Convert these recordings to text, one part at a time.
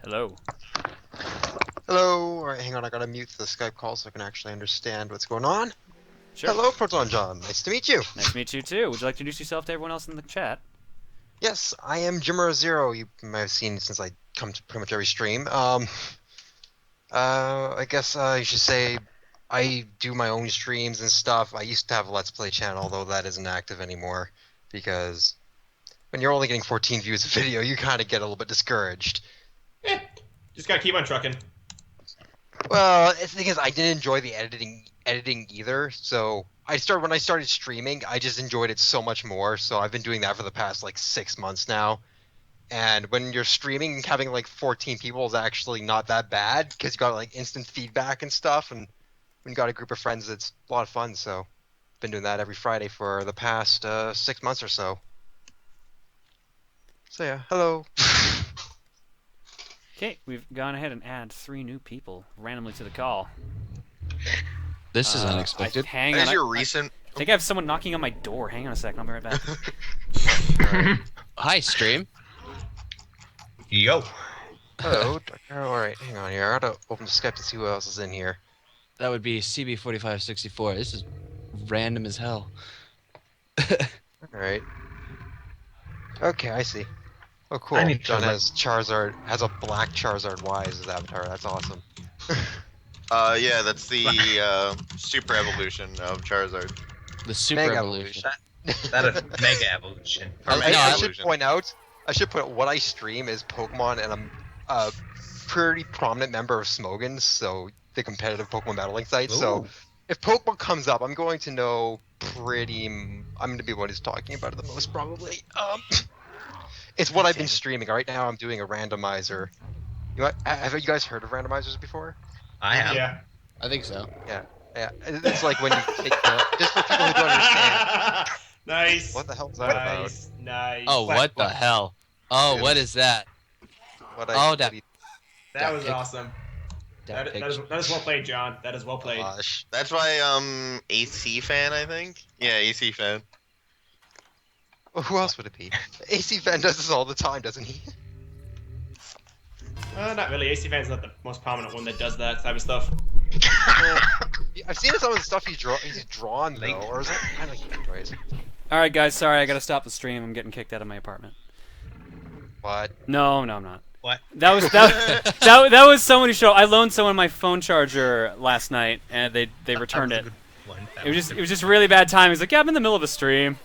Hello. Hello. Alright, hang on, I gotta mute the Skype call so I can actually understand what's going on. Sure. Hello, Proton John. Nice to meet you. Nice to meet you too. Would you like to introduce yourself to everyone else in the chat? Yes, I am Jimmer0. You might have seen since I come to pretty much every stream. I guess you should say I do my own streams and stuff. I used to have a Let's Play channel, although that isn't active anymore, because when you're only getting 14 views a video, you kind of get a little bit discouraged. Just gotta keep on trucking. Well, the thing is, I didn't enjoy the editing either. So when I started streaming, I just enjoyed it so much more. So I've been doing that for the past like 6 months now. And when you're streaming, having like 14 people is actually not that bad because you got like instant feedback and stuff. And when you got a group of friends, it's a lot of fun. So I've been doing that every Friday for the past 6 months or so. So yeah, hello. Okay, we've gone ahead and added 3 new people randomly to the call. This is unexpected. Hang on. As your recent... I think I have someone knocking on my door. Hang on a second. I'll be right back. Right. Hi, stream. Yo. Hello. Alright, hang on here. I gotta open the Skype to see who else is in here. That would be CB4564. This is random as hell. Alright. Okay, I see. Oh, cool. I need John to, has Charizard, has a black Charizard Y as his avatar. That's awesome. yeah, that's the super evolution of Charizard. The super Mega evolution. That is mega evolution. I should evolution. point out, what I stream is Pokemon, and I'm a pretty prominent member of Smogon's, so the competitive Pokemon battling site. So Ooh. if Pokemon comes up, I'm going to know I'm going to be one who's talking about it the most probably. It's what I've been streaming. Right now, I'm doing a randomizer. Have you guys heard of randomizers before? I have. Yeah. I think so. Yeah. It's like when you take just for people who don't understand. Nice. What the hell is that about? Nice. Nice. Oh, what the hell? Oh, Yeah. what is that? What Oh, that- That was pic- awesome. That That is well played, John. That is well played. Gosh. That's why, AC fan, I think? Yeah, AC fan. Well, who else would it be? AC Fan does this all the time, doesn't he? Not really. AC Fan's not the most prominent one that does that type of stuff. I've seen some of the stuff he's drawn though, or is it kind of like anyways? All right, guys. Sorry, I gotta stop the stream. I'm getting kicked out of my apartment. What? No, I'm not. What? That was someone who showed. I loaned someone my phone charger last night, and they returned it. It was just really bad time. He's like, "Yeah, I'm in the middle of a stream."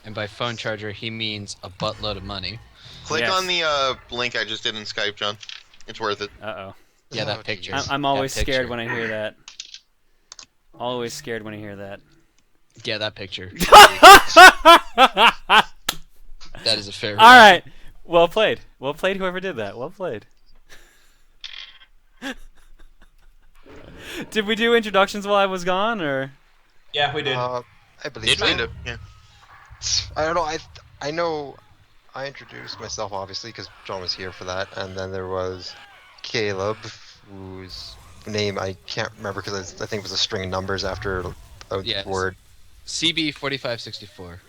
And by phone charger, he means a buttload of money. Click Yes. on the link I just did in Skype, John. It's worth it. Uh-oh. Yeah, Oh, that picture. I'm always That picture. scared when I hear that. Always scared when I hear that. Yeah, that picture. That is a fair. All right. Well played. Well played, whoever did that. Well played. Did we do introductions while I was gone, or? Yeah, we did. I believe so. Kind of, yeah. I don't know. I know. I introduced myself obviously because John was here for that, and then there was Caleb, whose name I can't remember because I think it was a string of numbers after a Yes. word. CB4564.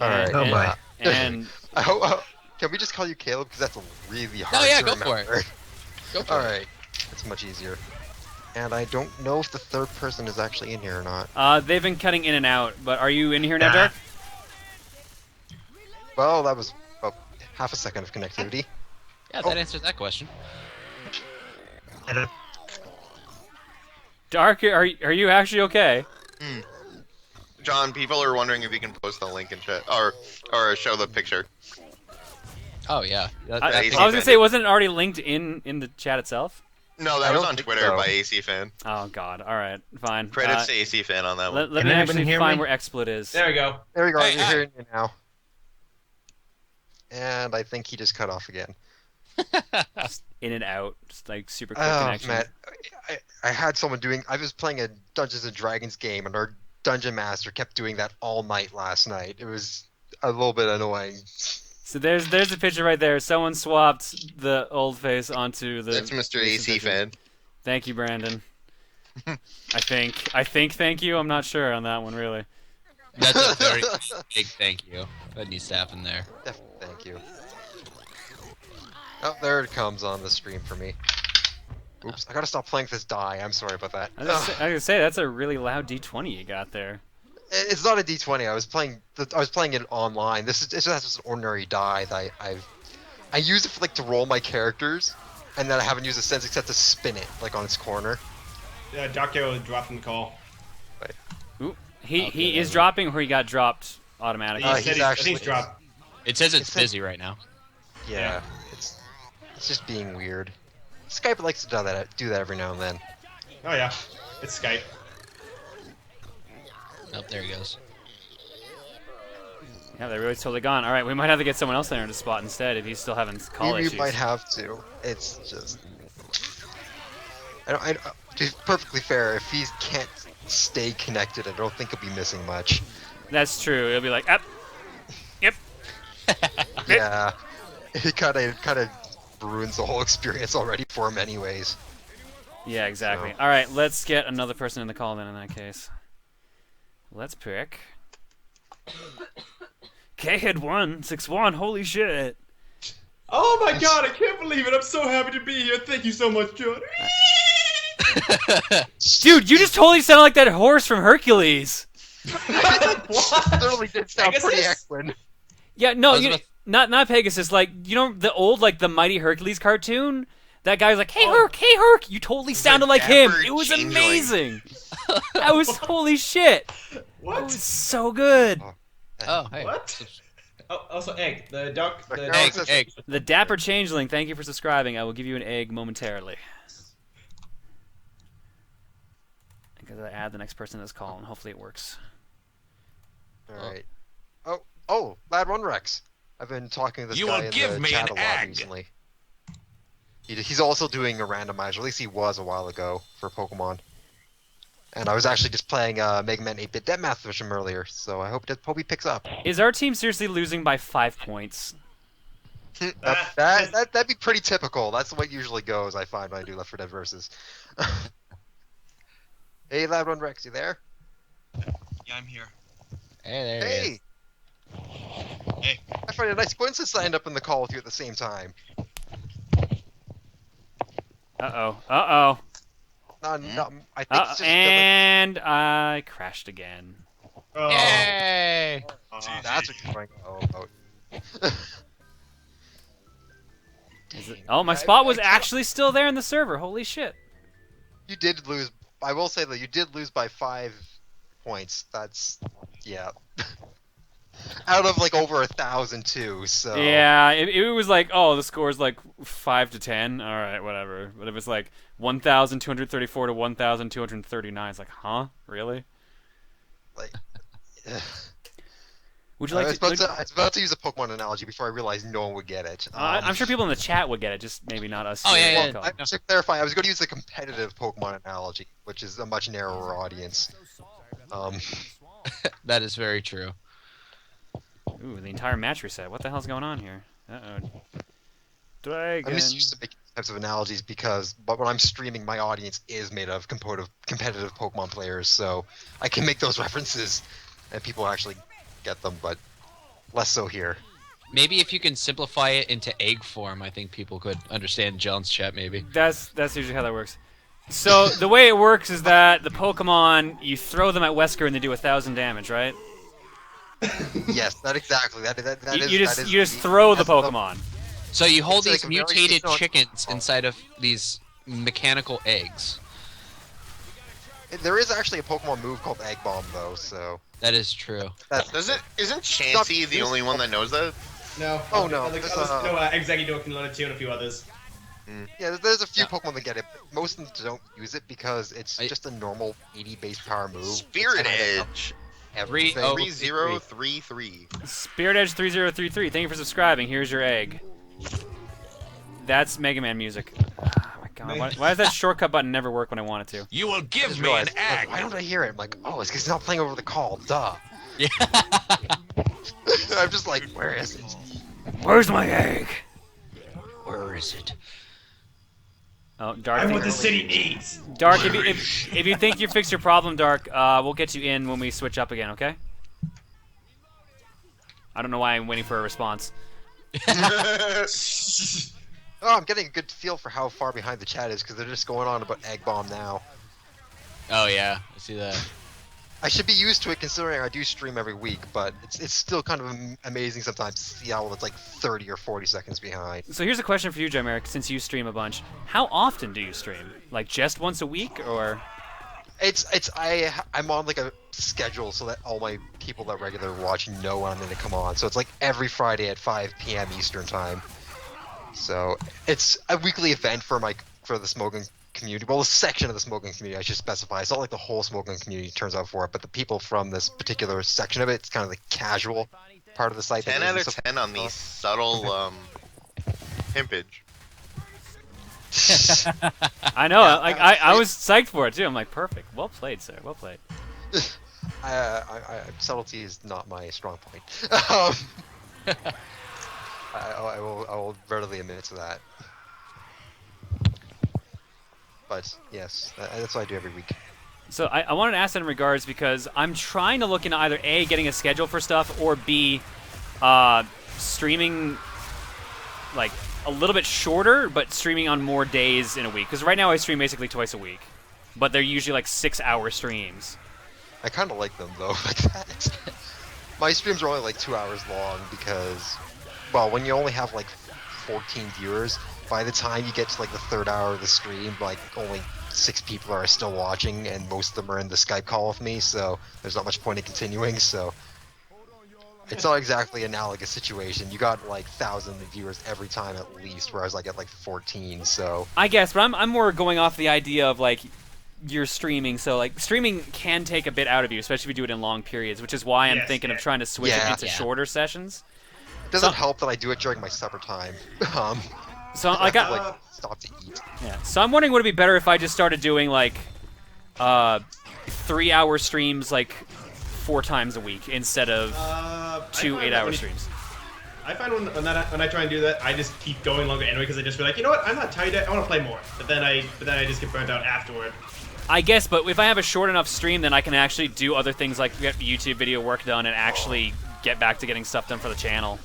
All right. Oh my. And Can we just call you Caleb because that's really hard No, yeah, to go for remember. it. Go for All it. right, that's much easier. And I don't know if the third person is actually in here or not. they've been cutting in and out, but are you in here now, Nah. Dark? Well, that was about half a second of connectivity. Yeah, that answers that question. Dark, are you actually okay? John, people are wondering if you can post the link in chat, or show the picture. Oh yeah. That I AC was gonna fan. say, wasn't it already linked in the chat itself? No, I that was don't on think Twitter so. by AC fan. Oh God. All right. Fine. Credits to AC fan on that one. Let Can me anybody actually hear find me? where XSplit is. There we go. There we go. Hey, You're hi. hearing me now. And I think he just cut off again. Just in and out, just like super quick Oh connection. man, I had someone doing. I was playing a Dungeons and Dragons game, and our dungeon master kept doing that all night last night. It was a little bit annoying. So there's a picture right there. Someone swapped the old face onto the. That's Mr. recent AC picture. fan. Thank you, Brandon. I think thank you. I'm not sure on that one really. That's a very big thank you. That needs to happen there. Definitely, thank you. Oh, there it comes on the stream for me. Oops, I gotta stop playing with this die. I'm sorry about that. I was gonna say that's a really loud D20 you got there. It's not a D20. I was playing it online. This is just an ordinary die that I use it for like to roll my characters, and then I haven't used a sense except to spin it like on its corner. Yeah, Darko dropped in the call. Ooh, he is dropping, or he got dropped automatically. He said I think actually he's dropped. It says it's It said- busy right now. Yeah, it's just being weird. Skype likes to do that every now and then. Oh yeah, it's Skype. Nope, there he goes. Yeah, they're really totally gone. All right, we might have to get someone else in there to spot instead if he's still having call Maybe issues. you might have to. It's just. To be perfectly fair, if he can't stay connected, I don't think he'll be missing much. That's true. It'll be like, up. Yep. Yeah, it kind of ruins the whole experience already for him, anyways. Yeah, exactly. So- All right, let's get another person in the call then. In that case, let's pick. K-Head161. Holy shit! Oh my god, I can't believe it. I'm so happy to be here. Thank you so much, John. Dude, you just totally sound like that horse from Hercules. What? Literally did sound pretty Pegasus? excellent. Yeah, no, I was you about- not Pegasus. Like, you know the old the Mighty Hercules cartoon. That guy was like, "Hey Herc, hey Herc." You totally sounded like him. dapper It was changeling. amazing. That was holy shit. That was What? so good. Oh, hey. What? Oh, also egg. The duck. The Egg, duck- egg. The Dapper Changeling, thank you for subscribing. I will give you an egg momentarily. I gotta add the next person to this call, and hopefully it works. All right. Oh, Lad One Rex. I've been talking to this You guy will in give the me chat an a lot egg. recently. He's also doing a randomizer. At least he was a while ago for Pokemon. And I was actually just playing Mega Man 8-Bit Deathmatch with him earlier, so I hope he picks up. Is our team seriously losing by 5 points? That'd be pretty typical. That's the way it usually goes, I find, when I do Left 4 Dead Versus. Hey, Lad One Rex, you there? Yeah, I'm here. Hey, there he is. Hey! Hey. I find it a nice coincidence I end up in the call with you at the same time. Uh-oh. Uh-oh. No, I think it's just And I crashed again. Oh. Yay! that's what you're trying to know about. Is it... Oh, my spot was actually still there in the server. Holy shit. You did lose. I will say that you did lose by 5 points. That's, yeah. Out of like over 1,000 too. So Yeah, it was like, oh, the score's like 5 to 10. All right, whatever. But it was like 1,234 to 1,239. It's like, huh? Really? Like, Would you I like was to? about to, I was about to use a Pokemon analogy before I realized no one would get it. I'm sure people in the chat would get it, just maybe not us. Oh, here yeah, on yeah. the Well, call. to clarify, I was going to use the competitive Pokemon analogy, which is a much narrower audience. That is very true. Ooh, the entire match reset. What the hell's going on here? Uh-oh. Dragon. I'm just used to making types of analogies but when I'm streaming, my audience is made of competitive Pokemon players, so I can make those references, and people actually get them, but less so here. Maybe if you can simplify it into egg form, I think people could understand John's chat. Maybe. That's usually how that works. So the way it works is that the Pokemon, you throw them at Wesker and they do 1,000 damage, right? Yes, that exactly. You just throw the Pokemon. So you hold It's these like a very mutated ignorant- chickens inside of these mechanical eggs. There is actually a Pokemon move called Egg Bomb, though, so That is true. Isn't Chansey the only one that knows that? No. Oh, no, Like, there's, Exeggutor can learn it too, and a few others. Yeah, there's a few Yeah. Pokemon that get it, but most of them don't use it because it's just a normal 80 base power move. Spirit It's kinda Edge. everything. 3033. Spirit Edge 3033. Thank you for subscribing. Here's your egg. That's Mega Man music. Oh my god. Why does that shortcut button never work when I want it to? You will I give just me an realized, egg. why don't I hear it? I'm like, oh, it's because he's not playing over the call. Duh. Yeah. I'm just like, where is it? Where's my egg? Where is it? Oh, Dark. I'm what the city needs. Dark, if you think you fixed your problem, Dark, we'll get you in when we switch up again, okay? I don't know why I'm waiting for a response. Oh, I'm getting a good feel for how far behind the chat is because they're just going on about Egg Bomb now. Oh yeah, I see that. I should be used to it considering I do stream every week, but it's still kind of amazing sometimes to see how it's like 30 or 40 seconds behind. So here's a question for you, Jemeric, since you stream a bunch. How often do you stream? Like just once a week, or? I'm on like a schedule so that all my people that regularly watch know when I'm going to come on. So it's like every Friday at 5 p.m. Eastern time. So it's a weekly event for the smoking community. Well, a section of the smoking community, I should specify. It's not like the whole smoking community turns out for it, but the people from this particular section of it, it's kind of the casual part of the site. 10 out of 10 on the subtle pimpage. I know. I was psyched for it too. I'm like, perfect. Well played, sir. Well played. Subtlety is not my strong point. I will readily admit to that. But yes, that's what I do every week. So I wanted to ask that in regards because I'm trying to look into either A, getting a schedule for stuff, or B, streaming like a little bit shorter, but streaming on more days in a week. Because right now I stream basically twice a week, but they're usually like 6-hour streams. I kind of like them though, like that. My streams are only like 2 hours long because, well, when you only have like 14 viewers, by the time you get to like the third hour of the stream, like only 6 people are still watching, and most of them are in the Skype call with me, so there's not much point in continuing. So it's not exactly analogous situation. You got like thousands of viewers every time at least, whereas I get like 14. So I guess, but I'm more going off the idea of like you're streaming, so like streaming can take a bit out of you, especially if you do it in long periods, which is why I'm thinking of trying to switch it into shorter sessions. It doesn't help that I do it during my supper time. So I got like stop to eat. Yeah. So I'm wondering, would it be better if I just started doing like 3-hour streams like 4 times a week instead of 2 8-hour streams? I find when I try and do that, I just keep going longer anyway because I just feel like, you know what, I'm not tired yet, I want to play more. But then I just get burnt out afterward. I guess, but if I have a short enough stream, then I can actually do other things like get YouTube video work done and actually get back to getting stuff done for the channel.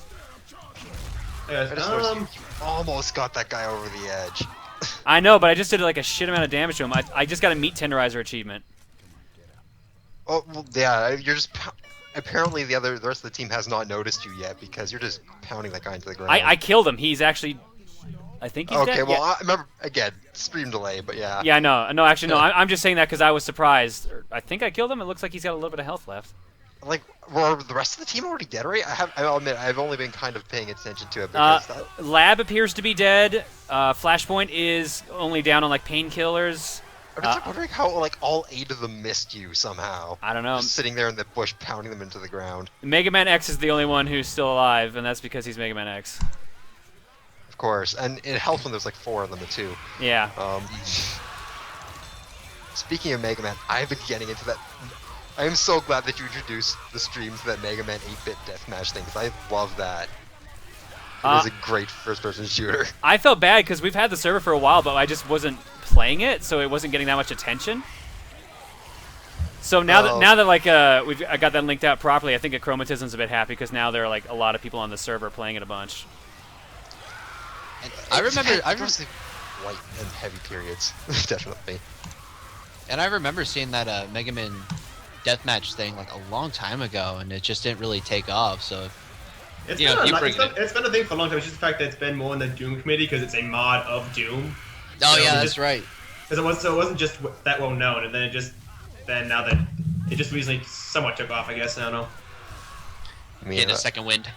You almost got that guy over the edge. I know, but I just did like a shit amount of damage to him. I just got a meat tenderizer achievement. Oh, well, yeah, you're just... Apparently the rest of the team has not noticed you yet because you're just pounding that guy into the ground. I killed him. He's actually... I think he's dead. Okay, well, yeah. I remember, again, stream delay, but yeah. Yeah, no, actually, no. I'm just saying that because I was surprised. I think I killed him. It looks like he's got a little bit of health left. Like, were the rest of the team already dead already? I'll admit, I've only been kind of paying attention to it because Lab appears to be dead. Flashpoint is only down on like painkillers. I'm just wondering how like all 8 of them missed you somehow. I don't know. Just sitting there in the bush, pounding them into the ground. Mega Man X is the only one who's still alive, and that's because he's Mega Man X. Of course, and it helps when there's like 4 of them too. Yeah. Speaking of Mega Man, I've been getting into that. I am so glad that you introduced the streams to that Mega Man 8-bit deathmatch thing, because I love that. It was a great first-person shooter. I felt bad because we've had the server for a while, but I just wasn't playing it, so it wasn't getting that much attention. So now that like I got that linked out properly, I think Co-Commentators a bit happy because now there are like a lot of people on the server playing it a bunch. And I remember light and heavy periods, definitely. And I remember seeing that Mega Man deathmatch thing like a long time ago, and it just didn't really take off. So It's been a thing for a long time. It's just the fact that it's been more in the Doom committee because it's a mod of Doom. Oh so yeah, that's right. Because it wasn't just that well known, and then now that it just recently somewhat took off, I guess. I don't know. I mean, Get a second wind.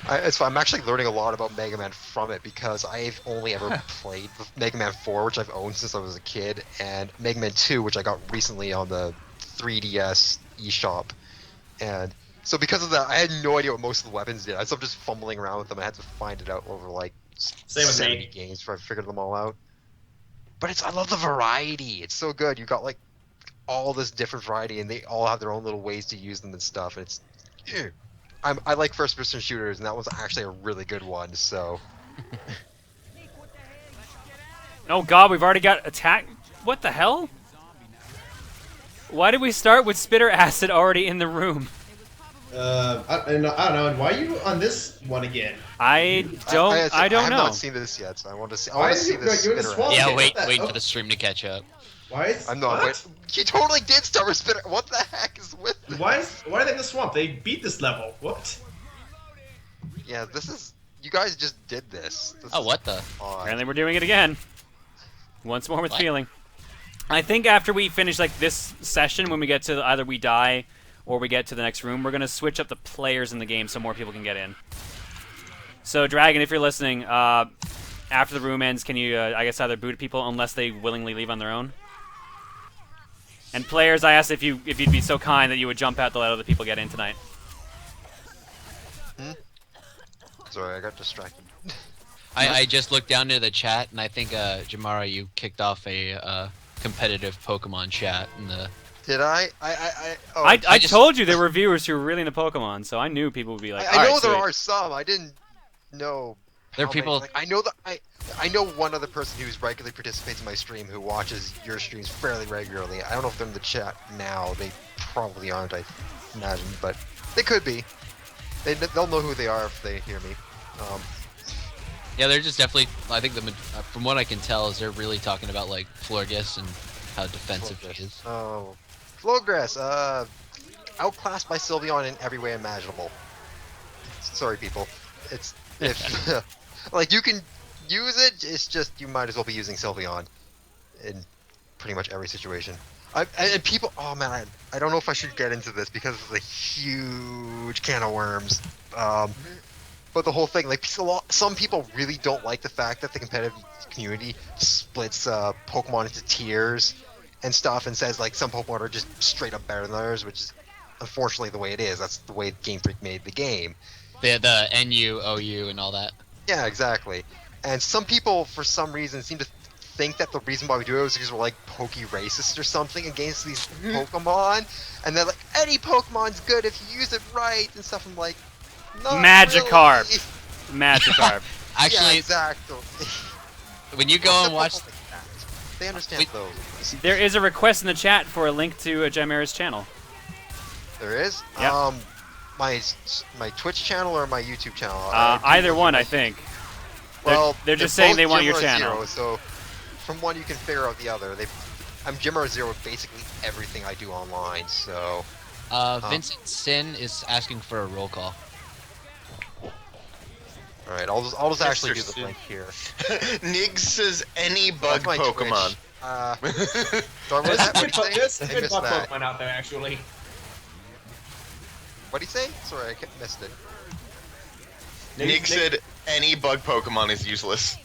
I'm actually learning a lot about Mega Man from it because I've only ever played Mega Man 4, which I've owned since I was a kid, and Mega Man 2, which I got recently on the 3DS eShop. And so because of that, I had no idea what most of the weapons did. I was just fumbling around with them. I had to find it out over like 70 games before I figured them all out. But I love the variety. It's so good. You got like all this different variety, and they all have their own little ways to use them and stuff. And it's, I like first-person shooters, and that was actually a really good one. So. Oh God, we've already got attack. What the hell? Why did we start with Spitter Acid already in the room? I don't know. And why are you on this one again? I don't I have know. not seen this yet, so I want to see. I Why want to are see you- this you're in the spin swamp? around. Yeah, Okay, wait, what the- wait oh. for the stream to catch up. Why is I'm not. what? Wait, he totally did start a spinner. What the heck is with this? Why are they in the swamp? They beat this level. What? Yeah, this is. You guys just did this. This Oh, is what the? odd. Apparently we're doing it again. Once more with What? feeling. I think after we finish like this session, when we get to either we die or we get to the next room, we're gonna switch up the players in the game so more people can get in. So Dragon, if you're listening, after the room ends, can you I guess either boot people unless they willingly leave on their own? And players, I asked if you'd be so kind that you would jump out to let other people get in tonight. Sorry, I got distracted. I just looked down to the chat, and I think, Jamara, you kicked off a competitive Pokemon chat in the... Did I? Oh, I just- told you there were viewers who were really into Pokemon, so I knew people would be like, I know "Alright, there sweet." are some. I didn't know. There are how many- people- Like, I know that I know one other person who's regularly participates in my stream who watches your streams fairly regularly. I don't know if they're in the chat now. They probably aren't, I imagine, but they could be. They'll know who they are if they hear me. Yeah, they're just definitely... I think, from what I can tell, is they're really talking about, like, Florges and how defensive he is. Oh, Flowgrass. Outclassed by Sylveon in every way imaginable. Sorry, people. It's if like you can use it. It's just you might as well be using Sylveon in pretty much every situation. And people. Oh man, I don't know if I should get into this because it's a huge can of worms. But the whole thing, like, some people really don't like the fact that the competitive community splits Pokemon into tiers and stuff, and says like some Pokemon are just straight up better than others, which is unfortunately the way it is. That's the way Game Freak made the game. The NU, OU, and all that. Yeah, exactly. And some people, for some reason, seem to think that the reason why we do it is because we're like pokey racist or something against these Pokemon, and they're like, any Pokemon's good if you use it right and stuff. I'm like, not Magikarp. really. Magikarp. Yeah, Actually, exactly. when you go Well, and watch... some people like that. They understand Wait. those. There is a request in the chat for a link to Jimera's channel. There is. Yeah. My Twitch channel or my YouTube channel. Either one, I think. Well, they're just saying both they want your Jimmer channel. Zero, so from one you can figure out the other. I'm Jimmer Zero with basically everything I do online. So Vincent Sin is asking for a roll call. all right, I'll just actually do the Sin. link here. Niggs says any bug That's my Pokemon. Twitch. So what that? What'd he There's say? I good missed bug that. Pokemon out there, actually. What'd he say? Sorry, missed it. Nick said any bug Pokemon is useless.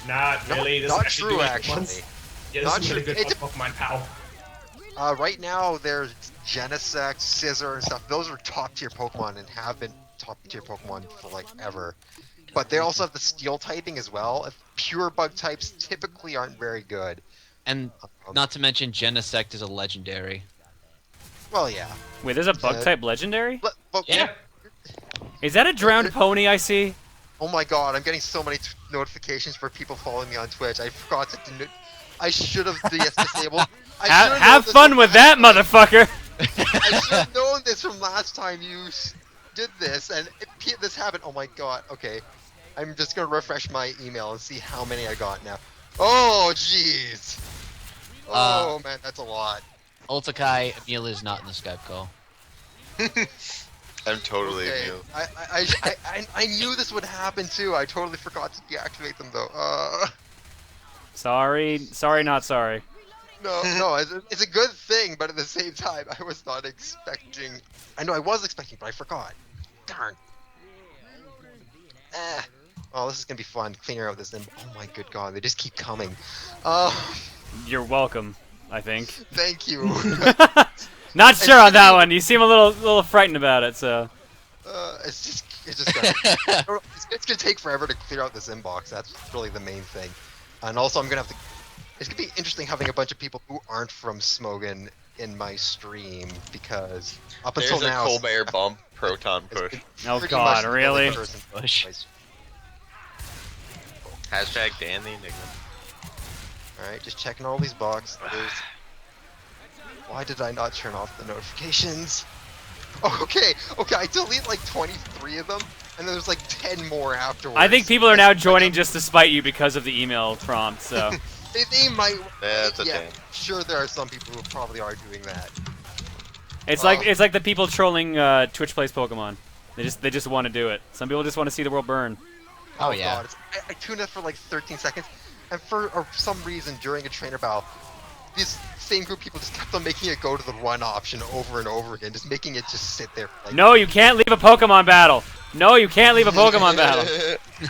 Not really. This Not is true, good actually. ones. Yeah, this Not is really true. good It's- Pokemon, pal. Right now, there's Genesect, Scizor, and stuff. Those are top tier Pokemon and have been top tier Pokemon for like ever. But they also have the Steel typing as well. Pure bug types typically aren't very good. And not to mention, Genesect is a legendary. Well, yeah. Wait, there's a bug type legendary? But Yeah. Is that a drowned pony I see? Oh my god, I'm getting so many notifications for people following me on Twitch. I forgot to. I should have disabled. Have fun with that, motherfucker! I should have known this from last time you did this, and this happened. Oh my god. Okay, I'm just gonna refresh my email and see how many I got now. Oh jeez. Oh man, that's a lot. Ultikai, Emil is not in the Skype call. I'm totally Okay. new. I knew this would happen too. I totally forgot to deactivate them though. Sorry, not sorry. No, it's a good thing, but at the same time, I was not expecting. I know I was expecting, but I forgot. Darn. Oh, this is gonna be fun. Clearing out this. Oh my good god, they just keep coming. You're welcome, I think. Thank you. Not sure on that one. You seem a little frightened about it, so. It's just gonna, it's gonna take forever to clear out this inbox. That's really the main thing. And also, I'm gonna have to. It's gonna be interesting having a bunch of people who aren't from Smogon in my stream because up until There's a now, Colbert bump Proton it's push. been Oh pretty god, much the only really? person- Push. Hashtag Dan the Enigma. Alright, just checking all these boxes. Why did I not turn off the notifications? Okay, I delete like 23 of them, and then there's like 10 more afterwards. I think people are now joining just to spite you because of the email prompt. So They might. That's a yeah, shame. sure. There are some people who probably are doing that. it's like the people trolling Twitch Plays Pokemon. They just want to do it. Some people just want to see the world burn. Oh, yeah. God, I tuned it for like 13 seconds, and for some reason during a trainer battle, this same group of people just kept on making it go to the run option over and over again, just making it just sit there. Like, No, you can't leave a Pokemon battle. No, you can't leave a Pokemon battle.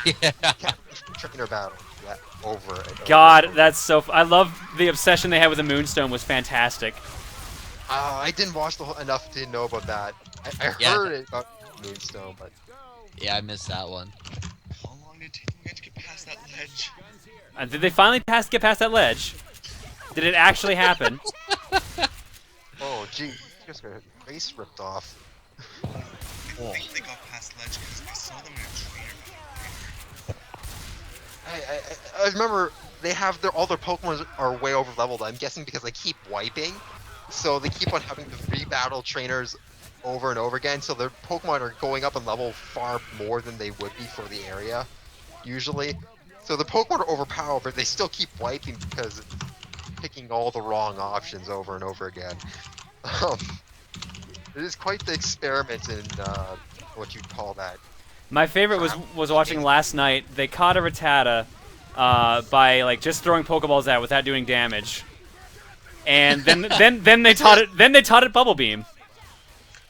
Yeah. trainer battle. Yeah, over and over. God, that's so. I love the obsession they had with the Moonstone. Was fantastic. I didn't watch enough to know about that. I Yeah. heard it about Moonstone, but Yeah, I missed that one. How long did it take you guys to get past that ledge? Did they finally get past that ledge? Did it actually happen? oh gee, you just got your face ripped off. I think they got past ledge because I saw them in a trainer. I remember they have all their Pokemon are way over leveled. I'm guessing because they keep wiping, so they keep on having to rebattle trainers over and over again. So their Pokemon are going up in level far more than they would be for the area usually. So the Pokemon are overpowered, but they still keep wiping because it's picking all the wrong options over and over again. It is quite the experiment in what you'd call that. My favorite was watching last night. They caught a Rattata by like just throwing Pokeballs at it without doing damage, and then they taught it Bubble Beam.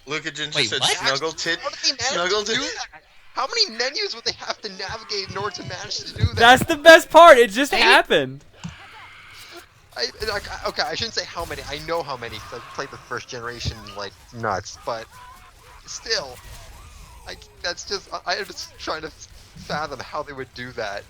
Luka just Wait, said what? snuggle tit. How did they manage Snuggle to do tit. that? How many menus would they have to navigate in order to manage to do that? That's the best part. It just happened. Okay, I shouldn't say how many. I know how many because I've played the first generation like nuts, but still, that's just I'm just trying to fathom how they would do that.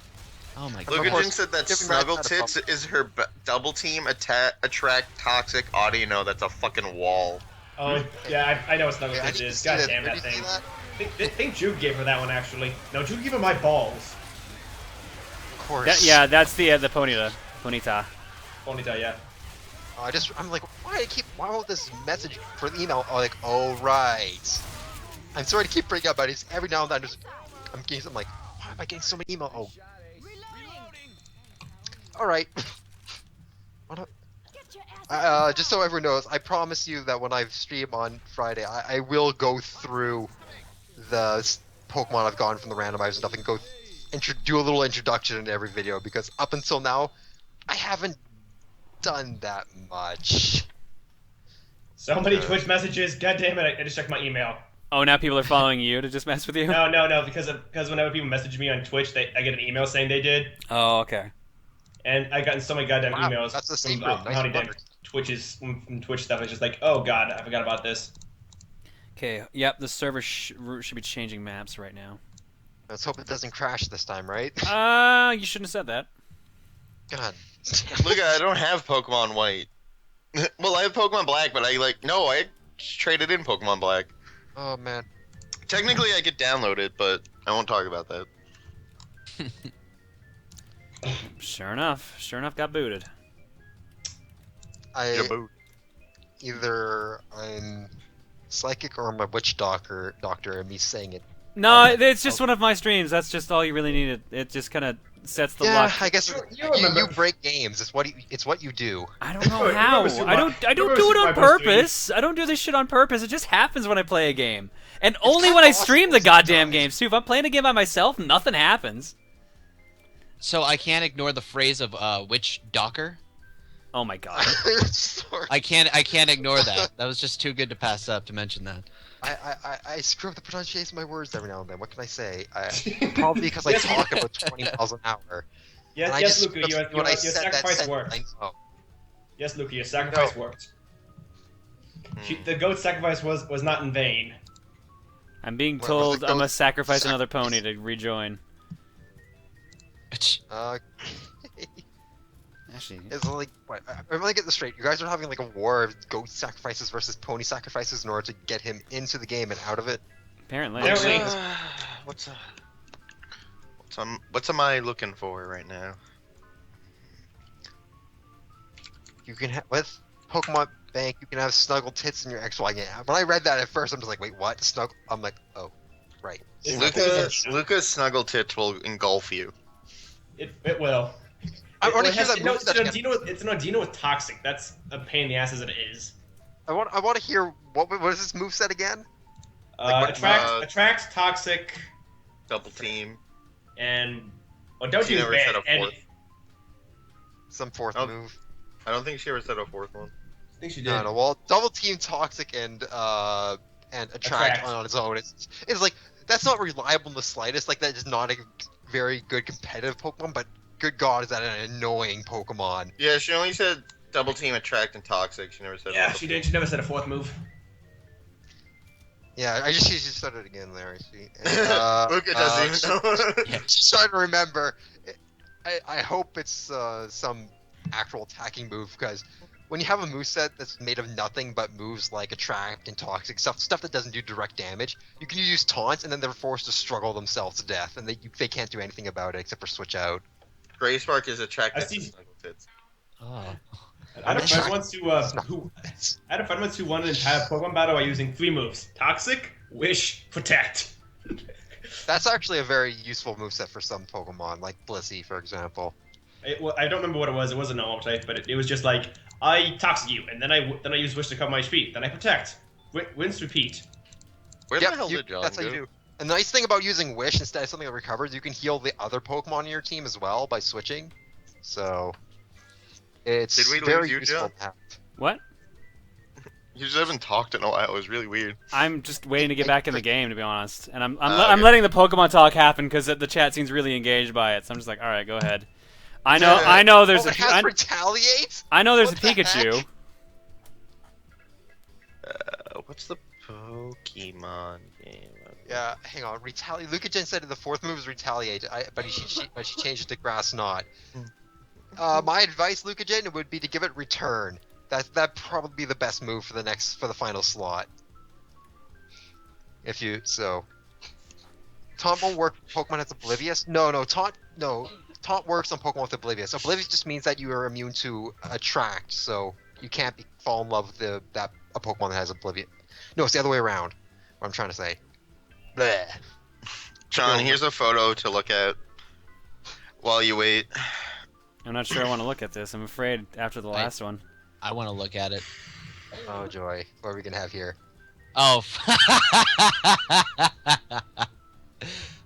Oh my Luka god. said that giving snuggle Rattata tits is her double team attract toxic audio. That's a fucking wall. Oh, yeah, I know what Snuggle Okay, I Tits need to is. see God this. damn Where that do you see thing. that? I think Jude gave her that one, actually. No, Jude gave her my balls. Of course. Yeah, that's the Ponyta. Ponyta. Ponyta, yeah. I'm like, why won't this message for the email? Oh, like, oh right. I'm sorry to keep bringing up, but it's every now and then I'm like, why am I getting so many emails? Oh. All right. Just so everyone knows, I promise you that when I stream on Friday, I will go through the Pokemon I've gotten from the randomizer stuff and go do a little introduction in every video because up until now, I haven't done that much. So many Twitch messages. God damn it! I just checked my email. Oh, now people are following you to just mess with you. No, because whenever people message me on Twitch, I get an email saying they did, Oh, okay. and I've gotten so many goddamn Wow, emails that's the from secret. Nice how many damn work. from Twitch stuff. It's just like, oh god, I forgot about this. Okay. Yep. The server should be changing maps right now. Let's hope it doesn't crash this time, right? You shouldn't have said that. God. Luka, I don't have Pokemon White. Well, I have Pokemon Black, but I traded in Pokemon Black. Oh man. Technically, I could download it, but I won't talk about that. Sure enough, got booted. Either I'm psychic or I'm a witch doctor and me saying it. No, it's just one of my streams. That's just all you really needed. It just kind of sets the Yeah, luck. I guess you break games. It's what you do. I don't know You how. remember Super I Mario- don't do remember it Super on Mario Bros. 3? purpose. I don't do this shit on purpose. It just happens when I play a game. And only when I stream the goddamn games, too. If I'm playing a game by myself, nothing happens. So I can't ignore the phrase of witch docker. Oh my god. Sorry. I can't ignore that. That was just too good to pass up to mention that. I screw up the pronunciation of my words every now and then. What can I say? Probably because I Yes. talk about 20 miles an hour. Yes, And I yes, just Luka, screw up when I said that sacrifice sentence, worked. I know. Yes, Luka, your sacrifice worked. The goat sacrifice was not in vain. I'm being What was told the I goat must sacrifice another sacrifice? pony to rejoin. Actually, It's like, what, I'm gonna get this straight. You guys are having like a war of goat sacrifices versus pony sacrifices in order to get him into the game and out of it. apparently. Apparently. What's am I looking for right now? You can with Pokemon bank, you can have snuggle tits in your XY game. When I read that at first, I'm just like, wait, what? Snuggle? I'm like, oh, right. Luca's snuggle tits will engulf you. It will. I want to It hear has- that no, move. it's no Dino with toxic. That's a pain in the ass as it is. I want to hear what is this move set again? Like, Attract toxic Double team. and don't She use never ban. said a And fourth. Some fourth Oh. move. I don't think she ever said a fourth one. I think she did. No. Well, double team toxic and attract Attract. on its own. It's like that's not reliable in the slightest. Like that is not a very good competitive Pokemon. But good God, is that an annoying Pokemon? Yeah, she only said double team, attract, and toxic. She never said. Yeah, double she team. did. She never said a fourth move. Yeah, she just said it again there. I see. Luca doesn't even know. Just trying to remember. I hope it's some actual attacking move because when you have a moveset that's made of nothing but moves like attract and toxic stuff that doesn't do direct damage, you can use taunts and then they're forced to struggle themselves to death and they can't do anything about it except for switch out. Gray Spark is attracted I see- to snuggle tits. Oh. I had a friend once who won an entire Pokemon battle by using 3 moves: Toxic, Wish, Protect. That's actually a very useful moveset for some Pokemon, like Blissey, for example. I don't remember what it was. It was a normal type, but it was just like I Toxic you, and then I use Wish to cover my HP. Then I Protect. Rinse, repeat. Where Yep, the hell did John that's go? how you do. And the nice thing about using Wish instead of something that recovers, you can heal the other Pokemon in your team as well by switching. So it's Did we lose very you, useful John? to have. What? You just haven't talked in a while. It was really weird. I'm just waiting to get back in the game, to be honest. And I'm Okay. letting the Pokemon talk happen because the chat seems really engaged by it. So I'm just like, all right, go ahead. I know there's Oh, a it has retaliate? I know there's What a the Pikachu. heck? What's the Pokemon game? Yeah, hang on. Retaliate. Lucagen said the fourth move is retaliate, but she changed it to Grass Knot. My advice, Lucagen, would be to give it return. That'd probably be the best move for the final slot. Taunt won't work. Pokemon that's oblivious. Taunt works on Pokemon with oblivious. Oblivious just means that you are immune to attract, so you can't fall in love with a Pokemon that has oblivious. No, it's the other way around. What I'm trying to say. Bleh. John, here's a photo to look at while you wait. I'm not sure I want to look at this. I'm afraid after the last one. I want to look at it. Oh joy, what are we gonna have here? Oh.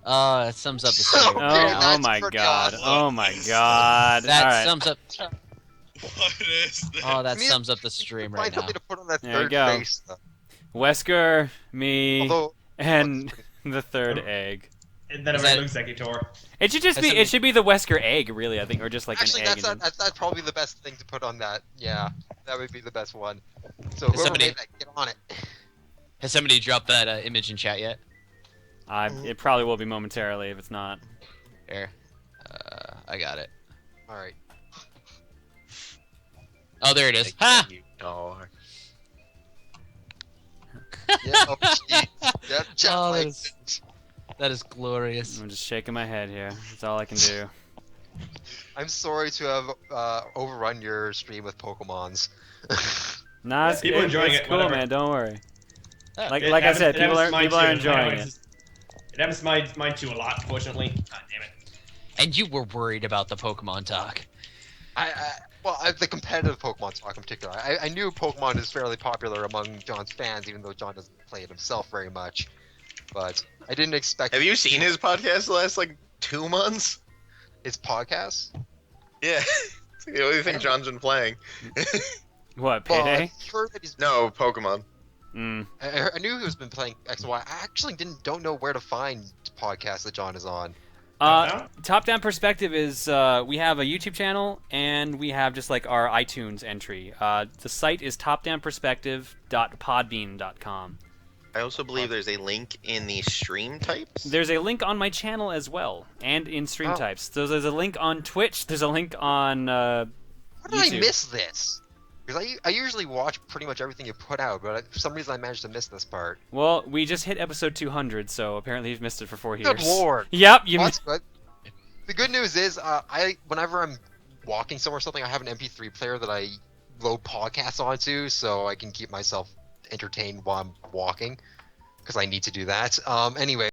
Oh, that sums up the stream. Okay, Oh that's my for god. God. Oh my god. That All right. sums up. What is this? Oh, that I mean, sums up the stream right Find now. something to put on that There you third go. face. Wesker, me, Although, and the third egg. And then Is a that- regular Executor. It should just Has be. somebody- It should be the Wesker egg, really. I think, or just like actually, an egg. that's probably the best thing to put on that. Yeah, that would be the best one. So Has whoever somebody- made that, get on it. Has somebody dropped that image in chat yet? It probably will be momentarily if it's not. Here. I got it. All right. Oh, there it is. Ha! You dog. Yeah. Oh, jeez. Yep, chat Oh, like- that is glorious. I'm just shaking my head here. That's all I can do. I'm sorry to have overrun your stream with Pokemons. Nah, Yeah, people enjoying it's it, cool, whatever. man. Don't worry. Ah. Like It I happens- said, it people happens are to mine too, enjoying it. It happens to mine too a lot, unfortunately. God damn it. And you were worried about the Pokemon talk. The competitive Pokemon talk in particular. I knew Pokemon is fairly popular among John's fans, even though John doesn't play it himself very much. But I didn't expect. Have you seen his podcast the last 2 months? his podcast? Yeah. It's the only thing John's been playing. What, Well, payday? I've heard that he's. No, Pokemon. Mm. I knew he was been playing X and Y. I actually don't know where to find podcasts that John is on. Top-down perspective is we have a YouTube channel and we have just like our iTunes entry. The site is topdownperspective.podbean.com. I also believe there's a link in the stream types. There's a link on my channel as well, and in stream Oh. types. So there's a link on Twitch. There's a link on How did I YouTube. miss this? Because I usually watch pretty much everything you put out, but for some reason I managed to miss this part. Well, we just hit episode 200, so apparently you've missed it for 4 years. Good lord! Yep, you Well, missed. that's good. The good news is, whenever I'm walking somewhere or something, I have an MP3 player that I load podcasts onto, so I can keep myself entertained while I'm walking, because I need to do that. Anyway.